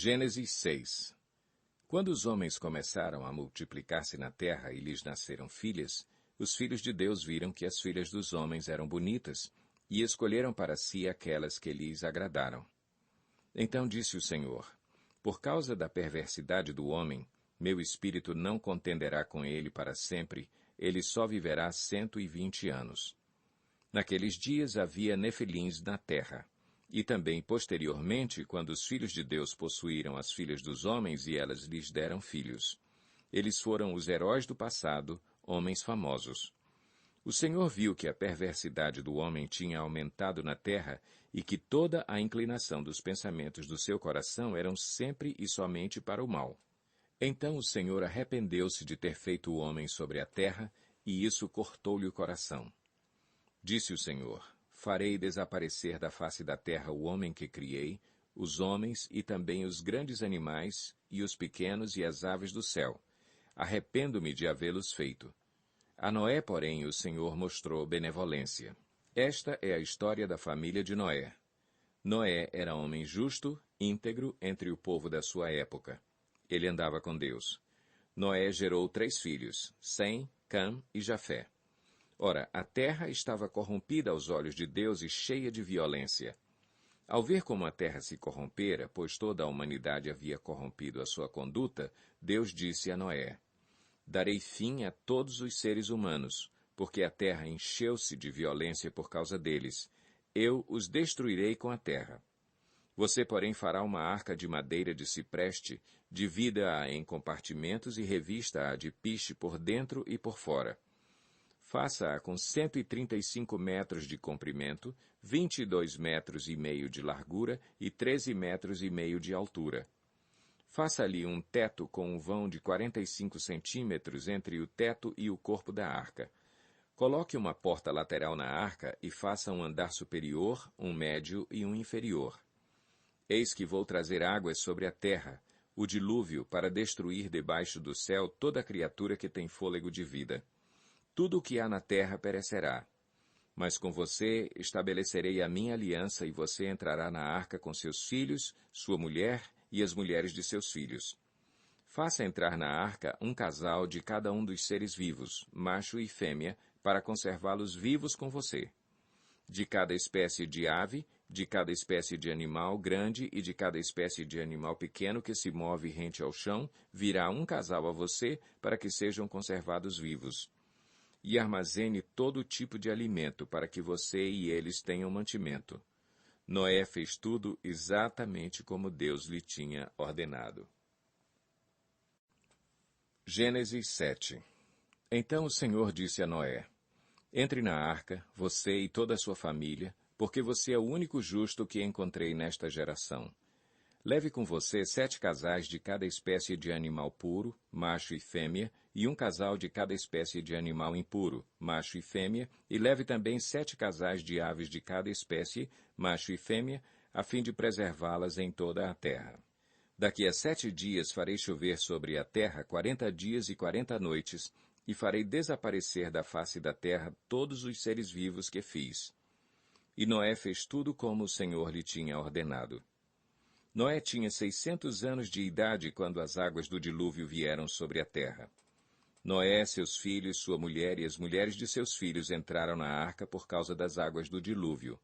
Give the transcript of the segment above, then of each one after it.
Gênesis 6. Quando os homens começaram a multiplicar-se na terra e lhes nasceram filhas, os filhos de Deus viram que as filhas dos homens eram bonitas e escolheram para si aquelas que lhes agradaram. Então disse o Senhor: Por causa da perversidade do homem, meu espírito não contenderá com ele para sempre, ele só viverá 120 anos. Naqueles dias havia nefilins na terra. E também, posteriormente, quando os filhos de Deus possuíram as filhas dos homens e elas lhes deram filhos. Eles foram os heróis do passado, homens famosos. O Senhor viu que a perversidade do homem tinha aumentado na terra e que toda a inclinação dos pensamentos do seu coração eram sempre e somente para o mal. Então o Senhor arrependeu-se de ter feito o homem sobre a terra, e isso cortou-lhe o coração. Disse o Senhor: Farei desaparecer da face da terra o homem que criei, os homens e também os grandes animais, e os pequenos e as aves do céu. Arrependo-me de havê-los feito. A Noé, porém, o Senhor mostrou benevolência. Esta é a história da família de Noé. Noé era homem justo, íntegro entre o povo da sua época. Ele andava com Deus. Noé gerou 3 filhos, Sem, Cam e Jafé. Ora, a terra estava corrompida aos olhos de Deus e cheia de violência. Ao ver como a terra se corrompera, pois toda a humanidade havia corrompido a sua conduta, Deus disse a Noé: Darei fim a todos os seres humanos, porque a terra encheu-se de violência por causa deles. Eu os destruirei com a terra. Você, porém, fará uma arca de madeira de cipreste, divida-a em compartimentos e revista-a de piche por dentro e por fora. Faça-a com 135 metros de comprimento, 22 metros e meio de largura e 13 metros e meio de altura. Faça-lhe um teto com um vão de 45 centímetros entre o teto e o corpo da arca. Coloque uma porta lateral na arca e faça um andar superior, um médio e um inferior. Eis que vou trazer águas sobre a terra, o dilúvio, para destruir debaixo do céu toda a criatura que tem fôlego de vida. Tudo o que há na terra perecerá. Mas com você estabelecerei a minha aliança e você entrará na arca com seus filhos, sua mulher e as mulheres de seus filhos. Faça entrar na arca um casal de cada um dos seres vivos, macho e fêmea, para conservá-los vivos com você. De cada espécie de ave, de cada espécie de animal grande e de cada espécie de animal pequeno que se move rente ao chão, virá um casal a você para que sejam conservados vivos. E armazene todo tipo de alimento para que você e eles tenham mantimento. Noé fez tudo exatamente como Deus lhe tinha ordenado. Gênesis 7. Então o Senhor disse a Noé: Entre na arca, você e toda a sua família, porque você é o único justo que encontrei nesta geração. Leve com você 7 casais de cada espécie de animal puro, macho e fêmea, e um casal de cada espécie de animal impuro, macho e fêmea, e leve também 7 casais de aves de cada espécie, macho e fêmea, a fim de preservá-las em toda a terra. Daqui a 7 dias farei chover sobre a terra 40 dias e 40 noites, e farei desaparecer da face da terra todos os seres vivos que fiz. E Noé fez tudo como o Senhor lhe tinha ordenado. Noé tinha 600 anos de idade quando as águas do dilúvio vieram sobre a terra. Noé, seus filhos, sua mulher e as mulheres de seus filhos entraram na arca por causa das águas do dilúvio.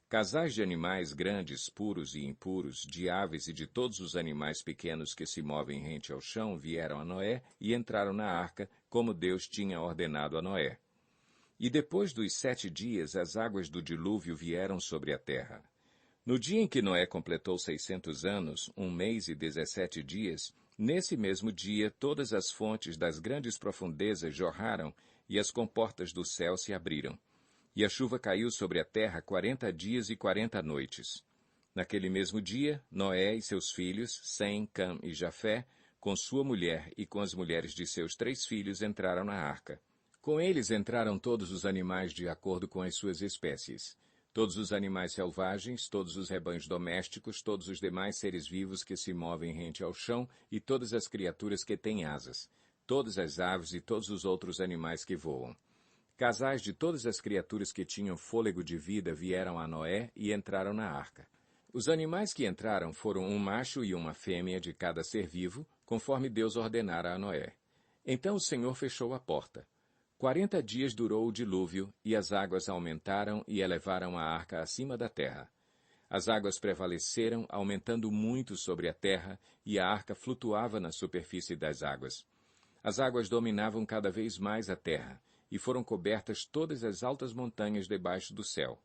Casais de animais grandes, puros e impuros, de aves e de todos os animais pequenos que se movem rente ao chão vieram a Noé e entraram na arca, como Deus tinha ordenado a Noé. E depois dos 7 dias, as águas do dilúvio vieram sobre a terra. No dia em que Noé completou 600 anos, 1 mês e 17 dias, nesse mesmo dia todas as fontes das grandes profundezas jorraram e as comportas do céu se abriram. E a chuva caiu sobre a terra 40 dias e 40 noites. Naquele mesmo dia, Noé e seus filhos, Sem, Cam e Jafé, com sua mulher e com as mulheres de seus 3 filhos, entraram na arca. Com eles entraram todos os animais de acordo com as suas espécies. Todos os animais selvagens, todos os rebanhos domésticos, todos os demais seres vivos que se movem rente ao chão e todas as criaturas que têm asas, todas as aves e todos os outros animais que voam. Casais de todas as criaturas que tinham fôlego de vida vieram a Noé e entraram na arca. Os animais que entraram foram um macho e uma fêmea de cada ser vivo, conforme Deus ordenara a Noé. Então o Senhor fechou a porta. 40 dias durou o dilúvio, e as águas aumentaram e elevaram a arca acima da terra. As águas prevaleceram, aumentando muito sobre a terra, e a arca flutuava na superfície das águas. As águas dominavam cada vez mais a terra, e foram cobertas todas as altas montanhas debaixo do céu.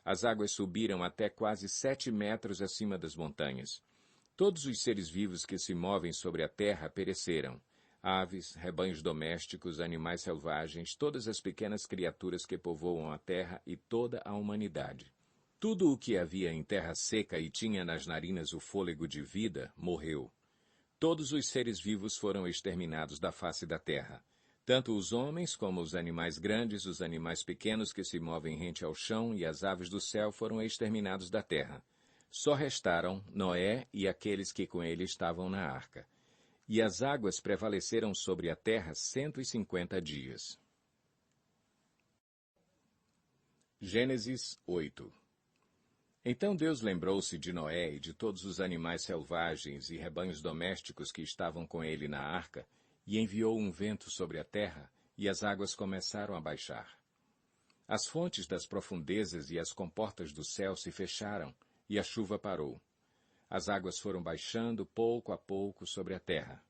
As águas subiram até quase 7 metros acima das montanhas. Todos os seres vivos que se movem sobre a terra pereceram. Aves, rebanhos domésticos, animais selvagens, todas as pequenas criaturas que povoam a terra e toda a humanidade. Tudo o que havia em terra seca e tinha nas narinas o fôlego de vida, morreu. Todos os seres vivos foram exterminados da face da terra. Tanto os homens como os animais grandes, os animais pequenos que se movem rente ao chão e as aves do céu foram exterminados da terra. Só restaram Noé e aqueles que com ele estavam na arca. E as águas prevaleceram sobre a terra 150 dias. Gênesis 8. Então Deus lembrou-se de Noé e de todos os animais selvagens e rebanhos domésticos que estavam com ele na arca, e enviou um vento sobre a terra, e as águas começaram a baixar. As fontes das profundezas e as comportas do céu se fecharam, e a chuva parou. As águas foram baixando pouco a pouco sobre a terra.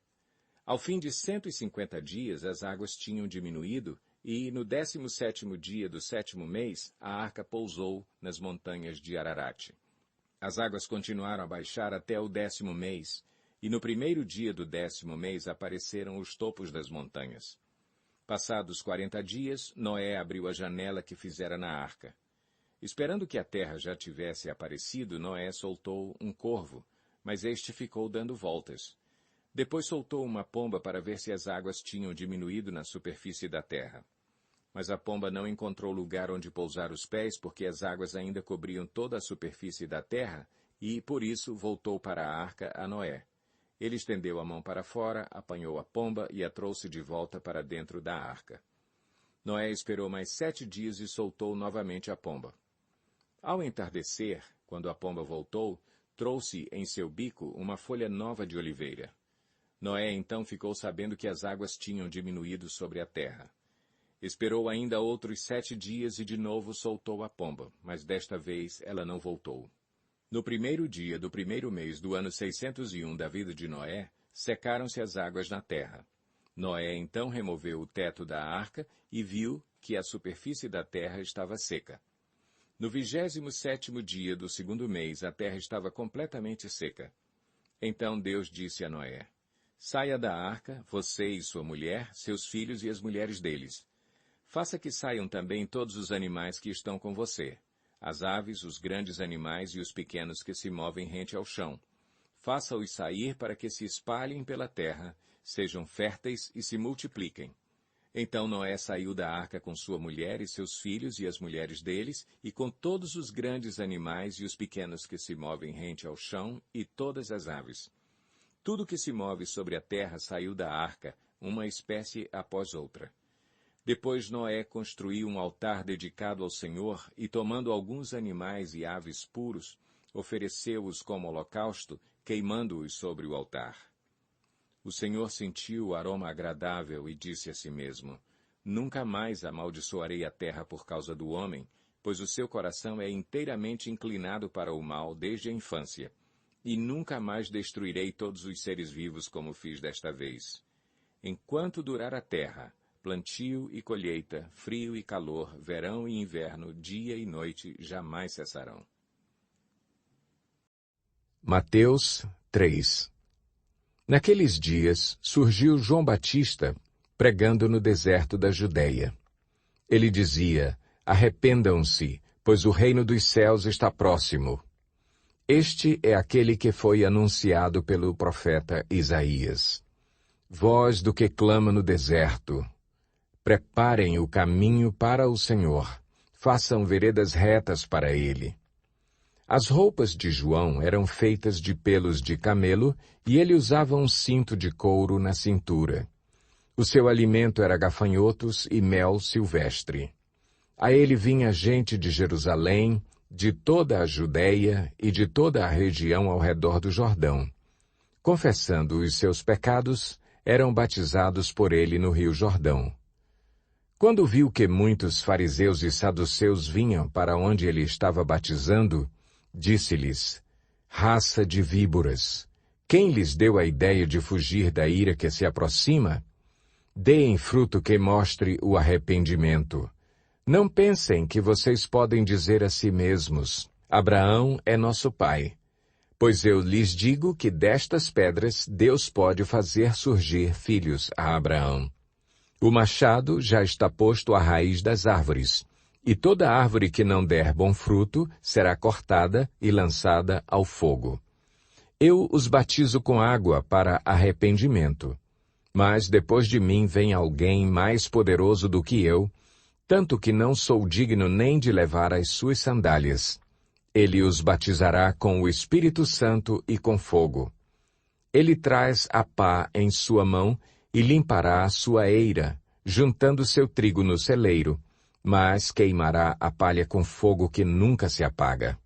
Ao fim de 150 dias, as águas tinham diminuído, e no 17º dia do 7º mês, a arca pousou nas montanhas de Ararat. As águas continuaram a baixar até o 10º mês, e no 1º dia do 10º mês apareceram os topos das montanhas. Passados 40 dias, Noé abriu a janela que fizera na arca. Esperando que a terra já tivesse aparecido, Noé soltou um corvo, mas este ficou dando voltas. Depois soltou uma pomba para ver se as águas tinham diminuído na superfície da terra. Mas a pomba não encontrou lugar onde pousar os pés, porque as águas ainda cobriam toda a superfície da terra, e, por isso, voltou para a arca a Noé. Ele estendeu a mão para fora, apanhou a pomba e a trouxe de volta para dentro da arca. Noé esperou mais 7 dias e soltou novamente a pomba. Ao entardecer, quando a pomba voltou, trouxe em seu bico uma folha nova de oliveira. Noé então ficou sabendo que as águas tinham diminuído sobre a terra. Esperou ainda outros 7 dias e de novo soltou a pomba, mas desta vez ela não voltou. No 1º dia do 1º mês do ano 601 da vida de Noé, secaram-se as águas na terra. Noé então removeu o teto da arca e viu que a superfície da terra estava seca. No 27º dia do 2º mês, a terra estava completamente seca. Então Deus disse a Noé: Saia da arca, você e sua mulher, seus filhos e as mulheres deles. Faça que saiam também todos os animais que estão com você, as aves, os grandes animais e os pequenos que se movem rente ao chão. Faça-os sair para que se espalhem pela terra, sejam férteis e se multipliquem. Então Noé saiu da arca com sua mulher e seus filhos e as mulheres deles, e com todos os grandes animais e os pequenos que se movem rente ao chão, e todas as aves. Tudo que se move sobre a terra saiu da arca, uma espécie após outra. Depois Noé construiu um altar dedicado ao Senhor, e tomando alguns animais e aves puros, ofereceu-os como holocausto, queimando-os sobre o altar. O Senhor sentiu o aroma agradável e disse a si mesmo: Nunca mais amaldiçoarei a terra por causa do homem, pois o seu coração é inteiramente inclinado para o mal desde a infância. E nunca mais destruirei todos os seres vivos como fiz desta vez. Enquanto durar a terra, plantio e colheita, frio e calor, verão e inverno, dia e noite jamais cessarão. Mateus 3. Naqueles dias surgiu João Batista pregando no deserto da Judeia. Ele dizia: Arrependam-se, pois o reino dos céus está próximo. Este é aquele que foi anunciado pelo profeta Isaías. Voz do que clama no deserto: Preparem o caminho para o Senhor, façam veredas retas para ele. As roupas de João eram feitas de pelos de camelo e ele usava um cinto de couro na cintura. O seu alimento era gafanhotos e mel silvestre. A ele vinha gente de Jerusalém, de toda a Judéia e de toda a região ao redor do Jordão. Confessando os seus pecados, eram batizados por ele no rio Jordão. Quando viu que muitos fariseus e saduceus vinham para onde ele estava batizando, disse-lhes: Raça de víboras, quem lhes deu a ideia de fugir da ira que se aproxima? Deem fruto que mostre o arrependimento. Não pensem que vocês podem dizer a si mesmos: Abraão é nosso pai. Pois eu lhes digo que destas pedras Deus pode fazer surgir filhos a Abraão. O machado já está posto à raiz das árvores, e toda árvore que não der bom fruto será cortada e lançada ao fogo. Eu os batizo com água para arrependimento. Mas depois de mim vem alguém mais poderoso do que eu, tanto que não sou digno nem de levar as suas sandálias. Ele os batizará com o Espírito Santo e com fogo. Ele traz a pá em sua mão e limpará a sua eira, juntando seu trigo no celeiro, mas queimará a palha com fogo que nunca se apaga.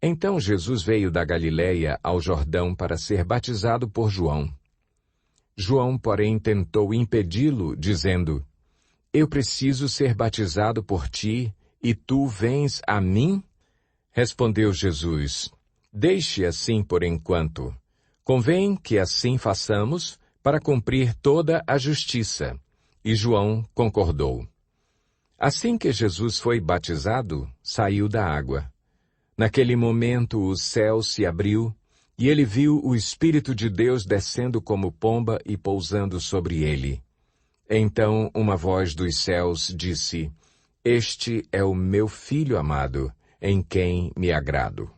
Então Jesus veio da Galileia ao Jordão para ser batizado por João. João, porém, tentou impedi-lo, dizendo: Eu preciso ser batizado por ti, e tu vens a mim? Respondeu Jesus: Deixe assim por enquanto. Convém que assim façamos para cumprir toda a justiça. E João concordou. Assim que Jesus foi batizado, saiu da água. Naquele momento o céu se abriu, e ele viu o Espírito de Deus descendo como pomba e pousando sobre ele. Então uma voz dos céus disse: Este é o meu Filho amado, em quem me agrado.